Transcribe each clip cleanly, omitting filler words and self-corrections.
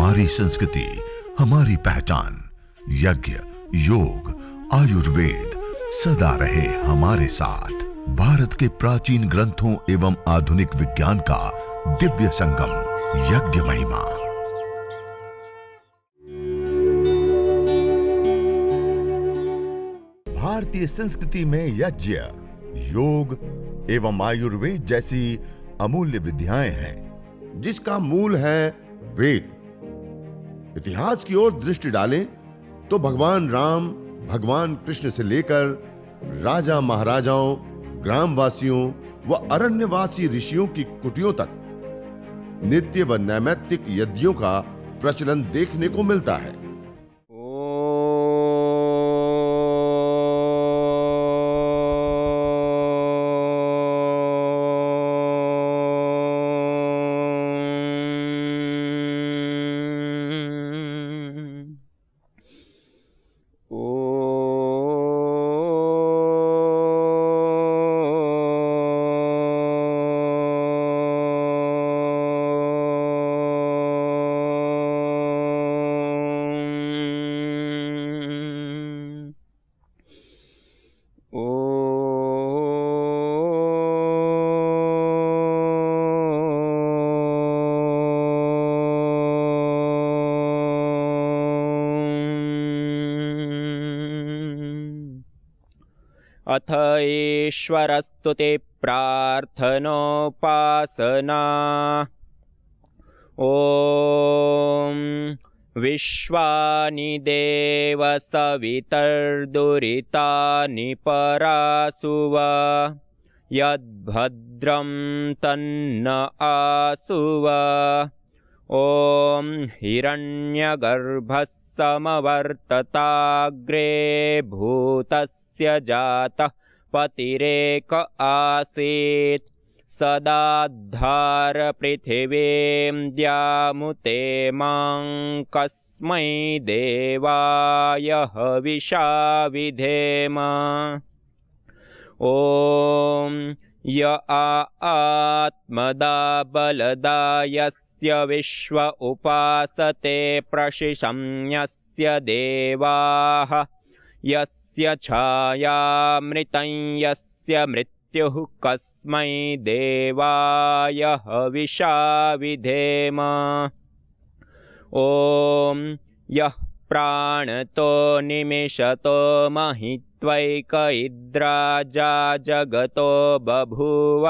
हमारी संस्कृति, हमारी पहचान। यज्ञ, योग, आयुर्वेद सदा रहे हमारे साथ। भारत के प्राचीन ग्रंथों एवं आधुनिक विज्ञान का दिव्य संगम, यज्ञ महिमा। भारतीय संस्कृति में यज्ञ, योग एवं आयुर्वेद जैसी अमूल्य विद्याएं हैं, जिसका मूल है वेद। इतिहास की ओर दृष्टि डालें तो भगवान राम, भगवान कृष्ण से लेकर राजा महाराजाओं, ग्रामवासियों व अरण्यवासी ऋषियों की कुटियों तक नित्य व नैमित्तिक यज्ञों का प्रचलन देखने को मिलता है। अथ ईश्वरस्तु ते प्रार्थनोपासना। ॐ विश्वानि देव सवितर्दुरितानि परासुव। यद्भद्रं तन्न आसुव। ॐ हिरण्यगर्भः समवर्तताग्रे भूतस्य जातः पतिरेक आसीत्। सदाद्धार पृथिवीं द्यामुते मां कस्मै देवाय हविषा विधेम। ॐ य आत्मदा बलदा यस्य विश्व उपासते प्रशिशं यस्य देवाः। यस्य छायामृतं यस्य मृत्युः कस्मै देवाय हविषा विधेम। ॐ यः प्राणतो निमिषतो महित्वैक इद्राजा जगतो बभूव।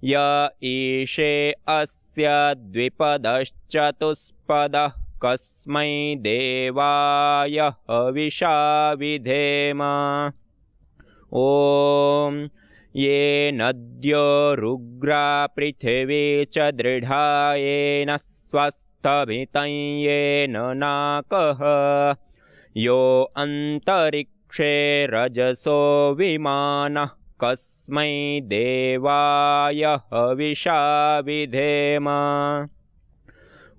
य ईशे अस्य द्विपदश्चतुष्पदः कस्मै देवाय हविषा विधेम। ॐ ये नद्यो रुग्रा पृथिवी च दृढा येन स्वस्थभितं येन नाकः। यो अन्तरिक्षे रजसो विमानः कस्मै देवाय हविषा विधेम।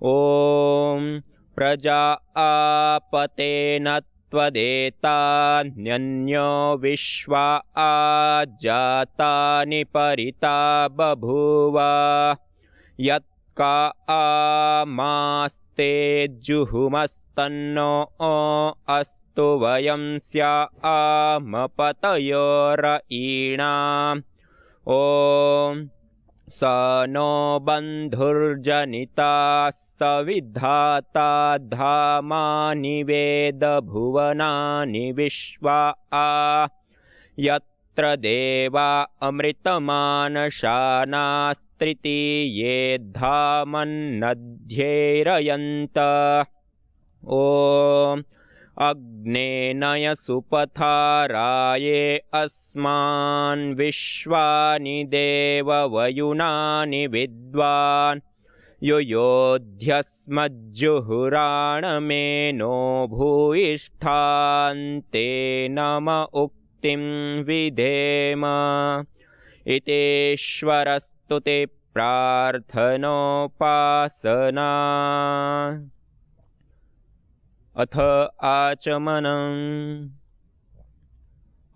ॐ प्रजा आपतेन त्वदेतान्यन्यो विश्वा आजातानि परिता बभूव। यत्का आमास्ते जुहुमस्तन्नो अस्तु वयं स्यामपतयोरयीणाम्। ॐ स नो बन्धुर्जनिता सविधाता धामानि वेद भुवनानि विश्वा। यत्र देवा अमृतमानशानास्त्रितीये धामन्नध्यैरयन्त। ॐ अग्नेनय सुपथाराये अस्मान् विश्वानि देववयुनानि विद्वान्। युयोध्यस्मज्जुहुराणमेनो भूयिष्ठान्ते नम उक्तिं विधेम। इतीश्वरस्तु ते प्रार्थनोपासना। अथ आचमनम्।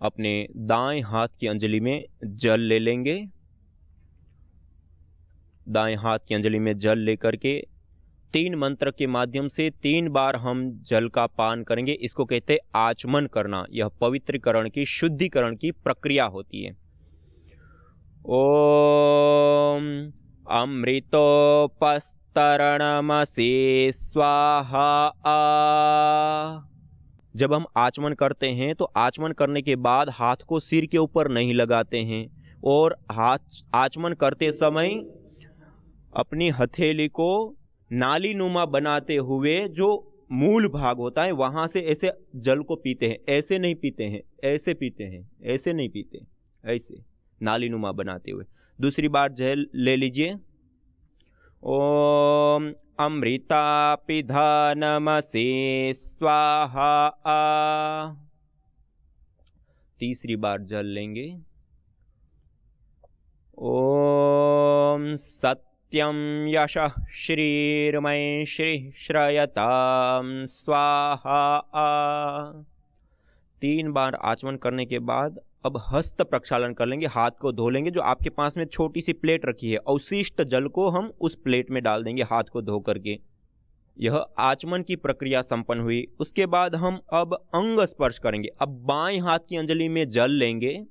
अपने दाएं हाथ की अंजलि में जल ले लेंगे। दाएं हाथ की अंजलि में जल लेकर के 3 मंत्र के माध्यम से 3 बार हम जल का पान करेंगे। इसको कहते हैं आचमन करना। यह पवित्रीकरण की, शुद्धिकरण की प्रक्रिया होती है। ओम अमृतोपस्तरणमसि स्वाहा। जब हम आचमन करते हैं तो आचमन करने के बाद हाथ को सिर के ऊपर नहीं लगाते हैं, और आचमन करते समय अपनी हथेली को नाली नुमा बनाते हुए जो मूल भाग होता है वहां से ऐसे जल को पीते हैं। ऐसे नहीं पीते हैं, ऐसे पीते हैं, ऐसे नहीं पीते, ऐसे नाली नुमा बनाते हुए। दूसरी बार जल ले लीजिए। ओम अमृता पिधानमसि स्वाहा। तीसरी बार जल लेंगे। ओम सत्यम यशः श्रीर्मय श्री श्रयताम स्वाहा। 3 बार आचमन करने के बाद अब हस्त प्रक्षालन कर लेंगे, हाथ को धो लेंगे। जो आपके पास में छोटी सी प्लेट रखी है, अवशिष्ट जल को हम उस प्लेट में डाल देंगे हाथ को धो करके। यह आचमन की प्रक्रिया संपन्न हुई। उसके बाद हम अब अंग स्पर्श करेंगे। अब बाएं हाथ की अंजलि में जल लेंगे,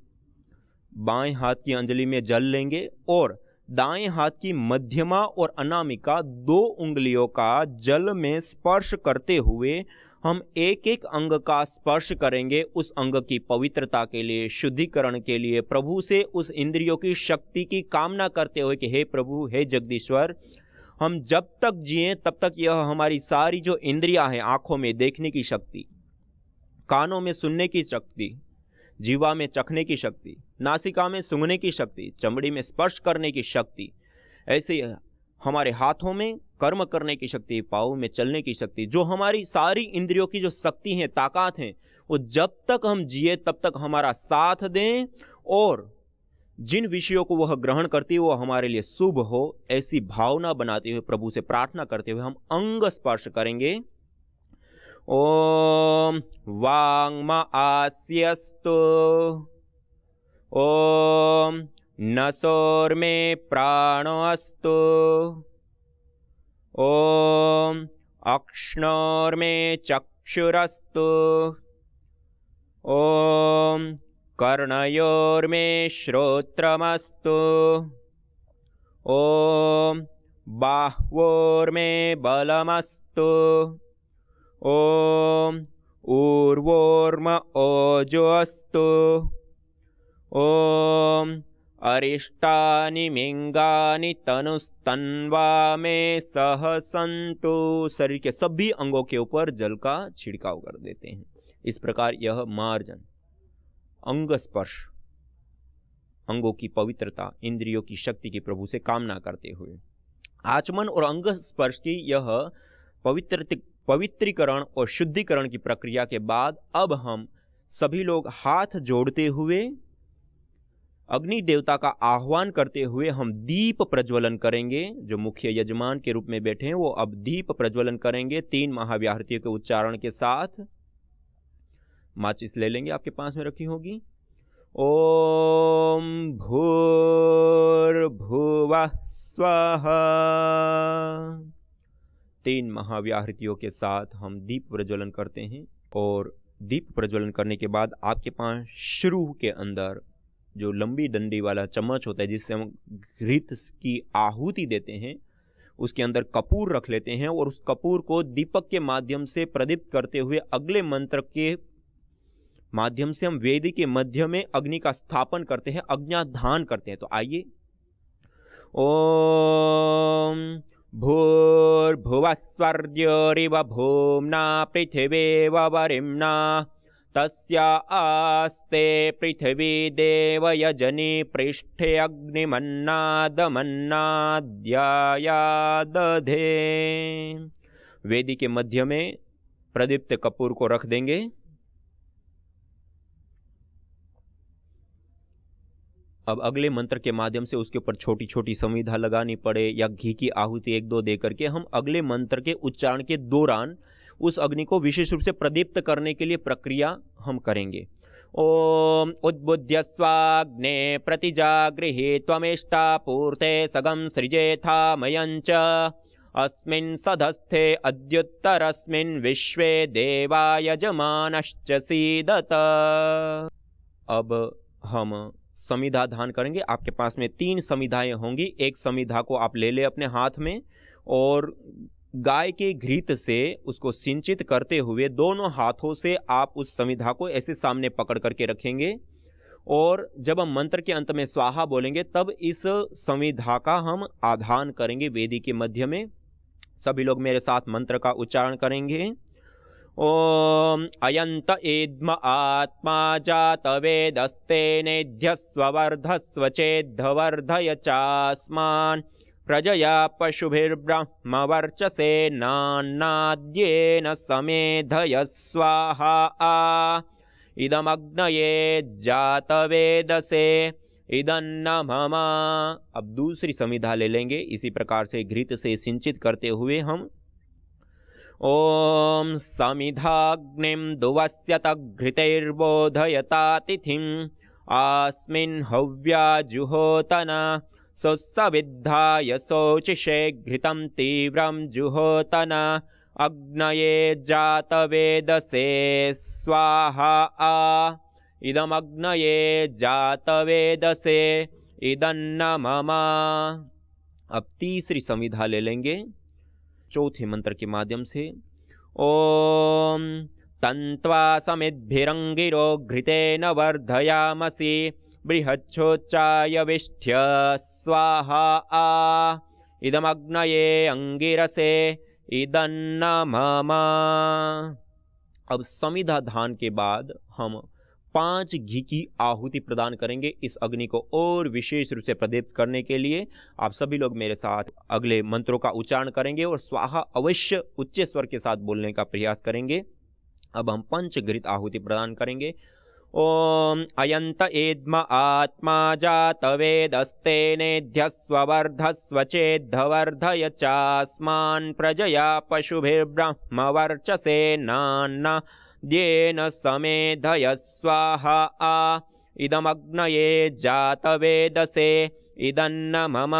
बाएं हाथ की अंजलि में जल लेंगे और दाएं हाथ की मध्यमा और अनामिका 2 उंगलियों का जल में स्पर्श करते हुए हम एक एक अंग का स्पर्श करेंगे। उस अंग की पवित्रता के लिए, शुद्धिकरण के लिए, प्रभु से उस इंद्रियों की शक्ति की कामना करते हुए कि हे प्रभु, हे जगदीश्वर, हम जब तक जिए तब तक यह हमारी सारी जो इंद्रियां हैं, आंखों में देखने की शक्ति, कानों में सुनने की शक्ति, जीवा में चखने की शक्ति, नासिका में सूंघने की शक्ति, चमड़ी में स्पर्श करने की शक्ति, ऐसे हमारे हाथों में कर्म करने की शक्ति, पाँव में चलने की शक्ति, जो हमारी सारी इंद्रियों की जो शक्ति है, ताकत है, वो जब तक हम जिए तब तक हमारा साथ दें और जिन विषयों को वह ग्रहण करती है वो हमारे लिए शुभ हो, ऐसी भावना बनाते हुए, प्रभु से प्रार्थना करते हुए हम अंग स्पर्श करेंगे। ओम वांग्म आस्यस्तु। ओम नसोर्मे प्राणोऽस्तु। ओम अक्ष्णोर्मे चक्षुरस्तु। ओम कर्णयोर्मे श्रोत्रमस्तु। ओम बाह्वोर्मे बलमस्तु। ओम ऊर्वोर्म ओजोऽस्तु। ओम अरिष्टानि मिंगानि तनुस्तन्वा में सह सन्तु। शरीर के सभी अंगों के ऊपर जल का छिड़काव कर देते हैं। इस प्रकार यह मार्जन, अंग स्पर्श, अंगों की पवित्रता, इंद्रियों की शक्ति की प्रभु से कामना करते हुए आचमन और अंग स्पर्श की यह पवित्रीकरण और शुद्धिकरण की प्रक्रिया के बाद अब हम सभी लोग हाथ जोड़ते हुए अग्नि देवता का आह्वान करते हुए हम दीप प्रज्वलन करेंगे। जो मुख्य यजमान के रूप में बैठे हैं वो अब दीप प्रज्वलन करेंगे 3 महाव्याहृतियों के उच्चारण के साथ। माचिस ले लेंगे, आपके पास में रखी होगी। ओम भूर्भुवः स्वः। 3 महाव्याहृतियों के साथ हम दीप प्रज्वलन करते हैं और दीप प्रज्वलन करने के बाद आपके पास शुरू के अंदर जो लंबी डंडी वाला चम्मच होता है जिससे हम घृत की आहुति देते हैं, उसके अंदर कपूर रख लेते हैं और उस कपूर को दीपक के माध्यम से प्रदीप्त करते हुए अगले मंत्र के माध्यम से हम वेदी के मध्य में अग्नि का स्थापन करते हैं, अग्न्याधान करते हैं। तो आइए। ओम भूर्भुवः स्वर्ग्योरिव भूम्ना पृथिवीव वरिम्ना तस्या आस्ते पृथिवी देव यजनी पृष्ठे अग्निमन्नादमन्नाद्याया दधे। वेदी के मध्य में प्रदीप्त कपूर को रख देंगे। अब अगले मंत्र के माध्यम से उसके ऊपर छोटी छोटी संविधा लगानी पड़े या घी की आहुति 1-2 दे करके हम अगले मंत्र के उच्चारण के दौरान उस अग्नि को विशेष रूप से प्रदीप्त करने के लिए प्रक्रिया हम करेंगे। ओम उद्बुद्ध्य स्वाग्ने प्रतिजागृहि त्वमेष्टा पूर्ते सगम सृजेथा मयंच अस्मिन् सधस्थे अद्युत्तरस्मिन् विश्वे देवा यजमानश्च सीदत। अब हम समिधा दान करेंगे। आपके पास में 3 समिधाएं होंगी। एक समिधा को आप ले ले अपने हाथ में और गाय के घृत से उसको सिंचित करते हुए दोनों हाथों से आप उस समिधा को ऐसे सामने पकड़ करके रखेंगे और जब हम मंत्र के अंत में स्वाहा बोलेंगे तब इस समिधा का हम आधान करेंगे वेदी के मध्य में। सभी लोग मेरे साथ मंत्र का उच्चारण करेंगे। ओम अयंत एद्म आत्मा जात वेदस्ते नेध्यस्वर्धस्व चेद्धवर्धय चास्मान् प्रजया पशुभिर्ब्रह्म वर्चसे नान्नाद्येन समेधय स्वाहा इदमग्नये जात वेदसे इदन्न मम। अब दूसरी समिधा ले लेंगे। इसी प्रकार से घृत से सिंचित करते हुए हम ओम समिधाग्निं दुवस्यत घृतैर्बोधयता तिथिं आस्मिन् हव्या जुहोतना सुसविद्धाय शोचिषे घृतं तीव्रं जुहोतना अग्नये जात वेदसे स्वाहा इदमग्नये जात वेदसे इदन्न मम। अब तीसरी समिधा ले लेंगे चौथे मंत्र के माध्यम से। ओम तन्त्वा समिद्भिरंगिरो घृतेन वर्धयामसि बृहच्छोच्चाय विष्ठ्य स्वाहा इदमग्नये अंगिरसे इदन्न मम। अब समिधा दान के बाद हम 5 घी की आहुति प्रदान करेंगे इस अग्नि को और विशेष रूप से प्रदीप्त करने के लिए। आप सभी लोग मेरे साथ अगले मंत्रों का उच्चारण करेंगे और स्वाहा अवश्य उच्च स्वर के साथ बोलने का प्रयास करेंगे। अब हम पंचघृत आहुति प्रदान करेंगे। ओम अयंत एद्म आत्मा जात वेदस्ते नेध्यस्वर्धस्व चेद्धवर्धय चास्मान् प्रजया पशुभिर्ब्रह्म वर्चसे नान्ना येन समेधय स्वाहा इदमग्नये जात वेदसे इदन्न मम।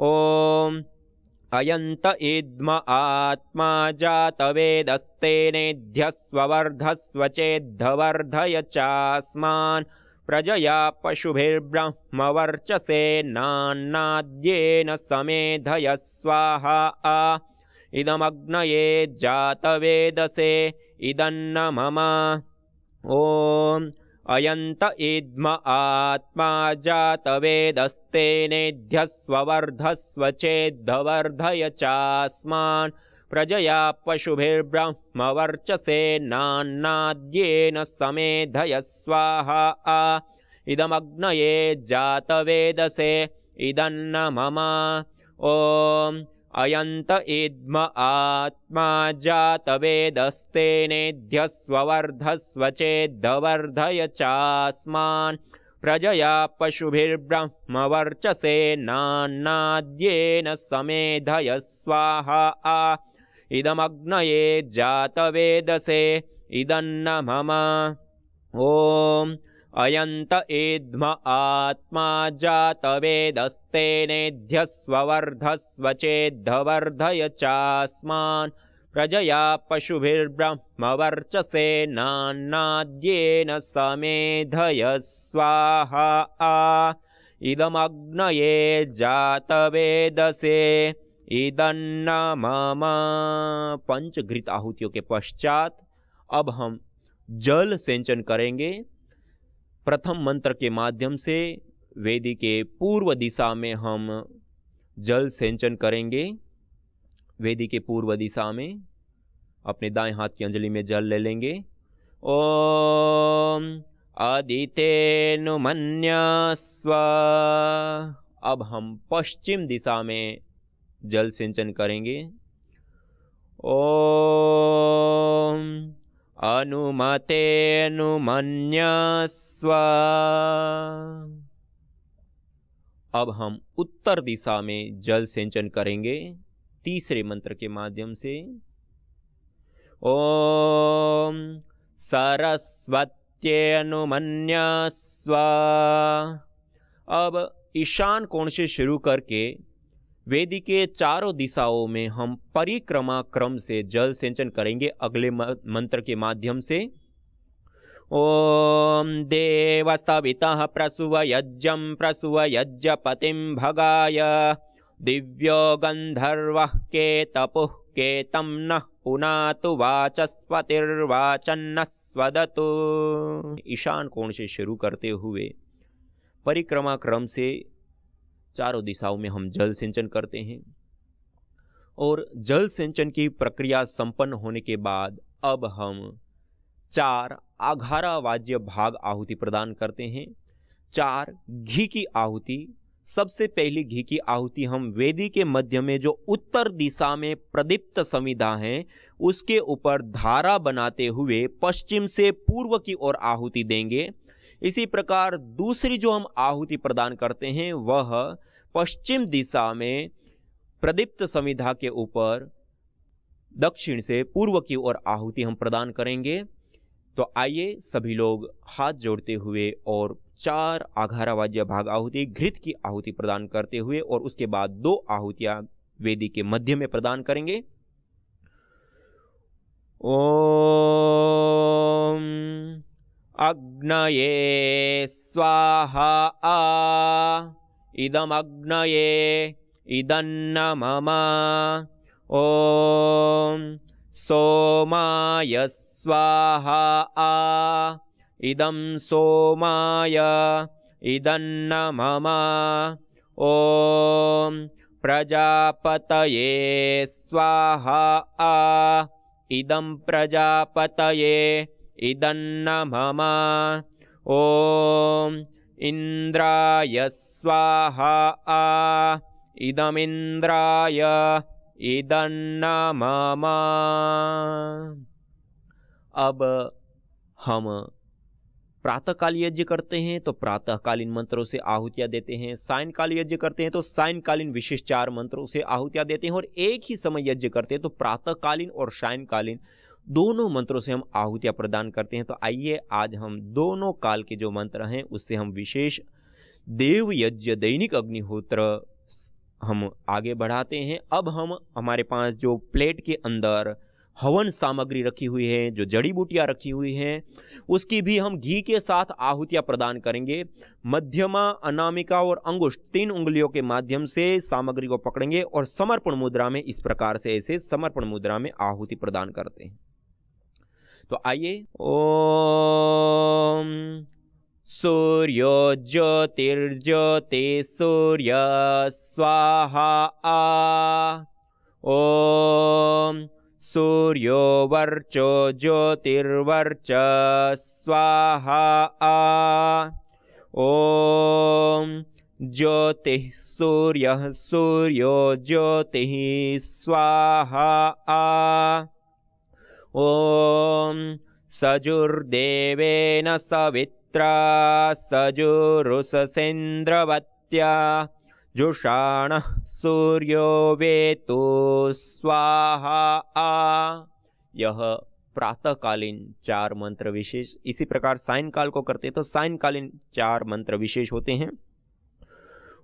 ओम अयंत इद्म आत्मा जात वेदस्ते नेध्यस्वर्धस्व चेद्धवर्धय चास्मान् प्रजया पशुभिर्ब्रह्म वर्चसे नान्नाद्येन समेधय स्वाहा इदमग्नये जात वेदसे इदन्न मम। ओम अयंत इद्म आत्मा जात वेदस्ते नेध्यस्वर्धस्व चेद्धवर्धय चास्मान् प्रजया पशुभिर्ब्रह्म वर्चसे नान्नाद्येन समेधय स्वाहा इदमग्नये जात वेदसे इदन्न मम। ओम अयंत इद्म आत्मा जात वेदस्ते नेध्यस्वर्धस्व चेद्धवर्धय चास्मान् प्रजया पशुभिर्ब्रह्म वर्चसे नान्नाद्येन समेधय स्वाहा इदमग्नये जात वेदसे इदन्न मम। ओम अयंत इद्म आत्मा जात वेदस्ते नेध्यस्वर्धस्व चेद्धवर्धय चास्मान् प्रजया पशुभिर्ब्रह्म वर्चसे नान्नाद्येन समेधय स्वाहा इदमग्नये जात वेदसे इदन्न मम। पंचघृत आहुतियों के पश्चात अब हम जल सिंचन करेंगे। प्रथम मंत्र के माध्यम से वेदी के पूर्व दिशा में हम जल सिंचन करेंगे। वेदी के पूर्व दिशा में अपने दाएं हाथ की अंजलि में जल ले लेंगे। ओम अदितेनु मन्यस्व। अब हम पश्चिम दिशा में जल सिंचन करेंगे। ओम अनुमतेऽनुमन्यस्व। अब हम उत्तर दिशा में जल सिंचन करेंगे तीसरे मंत्र के माध्यम से। ओम सरस्वत्यनुमन्यस्व। अब ईशान कोण से शुरू करके वेदी के चारों दिशाओं में हम परिक्रमा क्रम से जल सिंचन करेंगे अगले मंत्र के माध्यम से। ओम देव सवितः प्रसुव यज्ञं प्रसुव यज्ञपतिं भगाय दिव्यो गंधर्वः केतपुः केतं नः पुनातु वाचस्पतिर्वाचन्नः स्वदतु। ईशान कोण से शुरू करते हुए परिक्रमा क्रम से चारों दिशाओं में हम जल सिंचन करते हैं और जल सिंचन की प्रक्रिया संपन्न होने के बाद अब हम 4 आघारा वाज्य भाग आहुति प्रदान करते हैं। 4 घी की आहुति। सबसे पहली घी की आहुति हम वेदी के मध्य में जो उत्तर दिशा में प्रदीप्त समिधा है उसके ऊपर धारा बनाते हुए पश्चिम से पूर्व की ओर आहुति देंगे। इसी प्रकार दूसरी जो हम आहुति प्रदान करते हैं वह पश्चिम दिशा में प्रदीप्त समिधा के ऊपर दक्षिण से पूर्व की ओर आहुति हम प्रदान करेंगे। तो आइए सभी लोग हाथ जोड़ते हुए और 4 आघारा वाज्य भाग आहुति घृत की आहुति प्रदान करते हुए और उसके बाद 2 आहुतियां वेदी के मध्य में प्रदान करेंगे। ओम अग्नये स्वाहा इदमग्नये इदन्न मम। ओम सोमाय स्वाहा इदं सोमाय इदन्न मम। ओम प्रजापतये स्वाहा इदं प्रजापतये इदन्न मम। ओम इंद्राय स्वाहा इदमिंद्राय इदन्न मम। अब हम प्रातःकाल यज्ञ करते हैं तो प्रातःकालीन मंत्रों से आहुतियां देते हैं, सायंकाल यज्ञ करते हैं तो सायंकालीन विशेष 4 मंत्रों से आहुतियां देते हैं और एक ही समय यज्ञ करते हैं तो प्रातःकालीन और सायंकालीन दोनों मंत्रों से हम आहुतियां प्रदान करते हैं। तो आइए आज हम दोनों काल के जो मंत्र हैं उससे हम विशेष देव यज्ञ दैनिक अग्निहोत्र हम आगे बढ़ाते हैं। अब हम हमारे पास जो प्लेट के अंदर हवन सामग्री रखी हुई है, जो जड़ी बूटियां रखी हुई हैं, उसकी भी हम घी के साथ आहुतियां प्रदान करेंगे। मध्यमा, अनामिका और अंगुष्ठ 3 उंगलियों के माध्यम से सामग्री को पकड़ेंगे और समर्पण मुद्रा में इस प्रकार से ऐसे समर्पण मुद्रा में आहुति प्रदान करते हैं। तो आइए। ओम सूर्यो ज्योतिर्ज्योति सूर्य स्वाहा ओम सूर्यो वर्चो ज्योतिर्वर्च स्वाहा ओम ज्योतिः सूर्यः सूर्यो ज्योतिः स्वाहा ओम सजुर्देवेन सवित्रा सजुरुषसेन्द्रवत्या जुषाणः सूर्यो वेतो स्वाहा। यह प्रातःकालीन 4 मंत्र विशेष। इसी प्रकार सायंकाल को करते तो सायंकालीन 4 मंत्र विशेष होते हैं।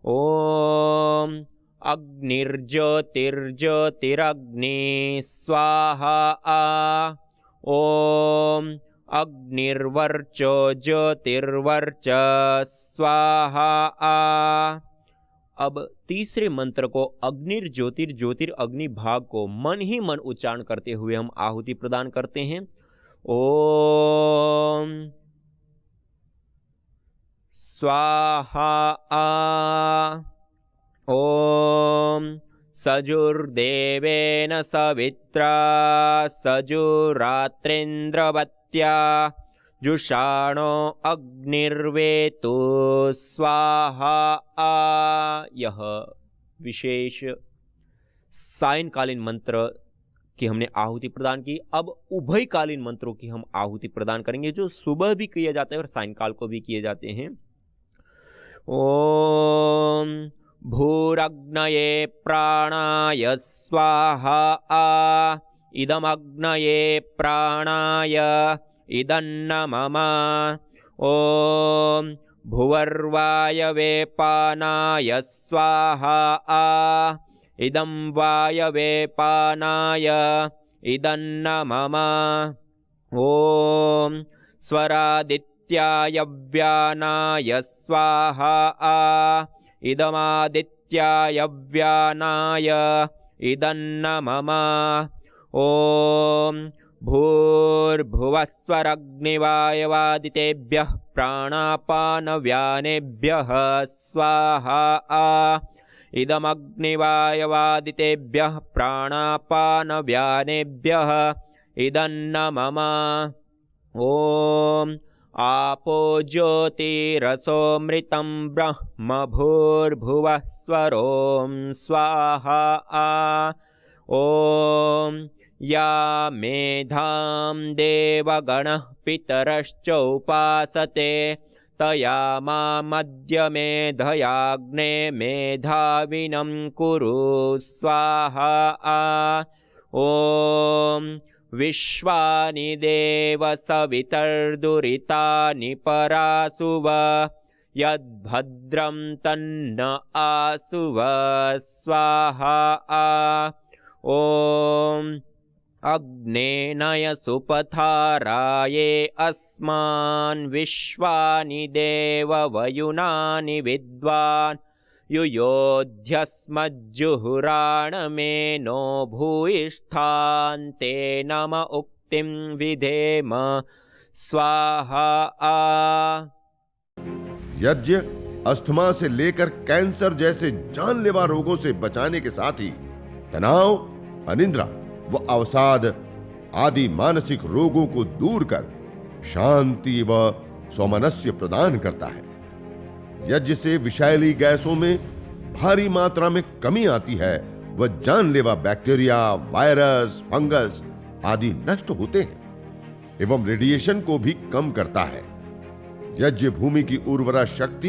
ओम अग्निर्ज्योतिर्ज्योतिरग्नि स्वाहा ओम अग्निर्वर्चो ज्योतिर्वर्च स्वाहा। अब तीसरे मंत्र को अग्निर्ज्योतिर्ज्योतिरग्नि भाग को मन ही मन उच्चारण करते हुए हम आहुति प्रदान करते हैं। ओम स्वाहा ओम सजुर्देवेन सवित्रा सजुरात्रेन्द्रवत्या जुषाणो अग्निर्वेतो स्वाहा। यह विशेष सायंकालीन मंत्र की हमने आहुति प्रदान की। अब उभयकालीन मंत्रों की हम आहुति प्रदान करेंगे जो सुबह भी किए जाते हैं और सायंकाल को भी किए जाते हैं। ओम भूरग्नये प्राणाय स्वाहा इदमग्नये प्राणाय इदन्न मम। ओम भुवर्वायवे पानाय स्वाहा इदं वायवे पानाय इदन्न मम ॐ स्वरादित्याय व्यानाय स्वाहा इदमादित्याय व्यानाय इदन्न मम ॐ भूर्भुवस्वरग्निवायवादितेभ्यः प्राणापानव्यानेभ्यः स्वाहा इदमग्निवायवादितेभ्यः प्राणापानव्यानेभ्यः इदन्न मम ॐ आपो ज्योतिरसोऽमृतं ब्रह्म भूर्भुवः स्वरों स्वाहा ॐ या मेधां देवगणः पितरश्च उपासते तया मामद्य मेधयाग्ने मेधाविनं कुरु स्वाहा ॐ विश्वानि देव सवितर्दुरितानि परासुव यद्भद्रं तन्न आसुव स्वाहा ॐ अग्नेनय सुपथाराये अस्मान् विश्वानि देव वयुनानि विद्वान् युयोध्यस्मज्जुहुराणमेनो भूयिष्ठान्ते नम उक्तिं विधेम स्वाहा यज्ञ अस्थमा से लेकर कैंसर जैसे जानलेवा रोगों से बचाने के साथ ही तनाव, अनिद्रा व अवसाद आदि मानसिक रोगों को दूर कर शांति व सौमनस्य प्रदान करता है। यज्ञ से विषैली गैसों में भारी मात्रा में कमी आती है व जानलेवा बैक्टीरिया, वायरस, फंगस आदि नष्ट होते हैं एवं रेडिएशन को भी कम करता है। यज्ञ भूमि की उर्वरा शक्ति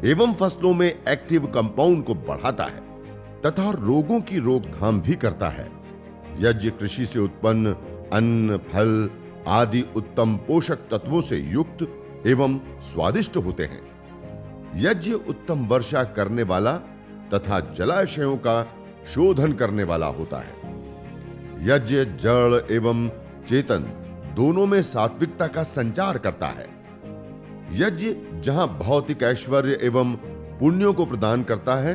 एवं फसलों में एक्टिव कंपाउंड को बढ़ाता है तथा रोगों की रोकथाम भी करता है। यज्ञ कृषि से उत्पन्न अन्न, फल आदि उत्तम पोषक तत्वों से युक्त एवं स्वादिष्ट होते हैं। यज्ञ उत्तम वर्षा करने वाला तथा जलाशयों का शोधन करने वाला होता है। यज्ञ जड़ एवं चेतन दोनों में सात्विकता का संचार करता है। यज्ञ जहां भौतिक ऐश्वर्य एवं पुण्यों को प्रदान करता है,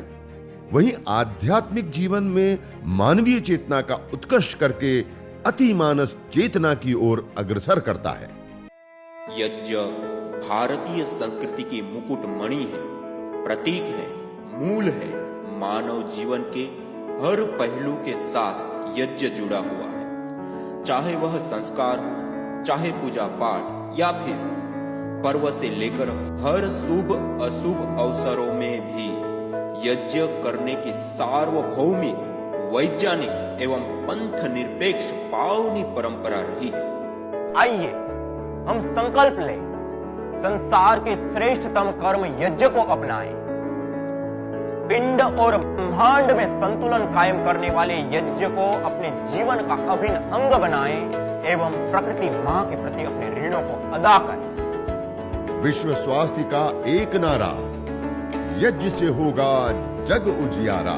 वहीं आध्यात्मिक जीवन में मानवीय चेतना का उत्कर्ष करके अतिमानस चेतना की ओर अग्रसर करता है। यज्ञ भारतीय संस्कृति की मुकुट मणि है, प्रतीक है, मूल है। मानव जीवन के हर पहलू के साथ यज्ञ जुड़ा हुआ है, चाहे वह संस्कार हो, चाहे पूजा पाठ या फिर पर्व से लेकर हर शुभ अशुभ अवसरों में भी यज्ञ करने की सार्वभौमिक, वैज्ञानिक एवं पंथ निरपेक्ष पावनी परंपरा रही है। आइए हम संकल्प लें, संसार के श्रेष्ठतम कर्म यज्ञ को अपनाएं। पिंड और ब्रह्मांड में संतुलन कायम करने वाले यज्ञ को अपने जीवन का अभिन्न अंग बनाएं एवं प्रकृति मां के प्रति अपने ऋणों को अदा करें। विश्व स्वास्थ्य का एक नारा, यज्ञ से होगा जग उजियारा।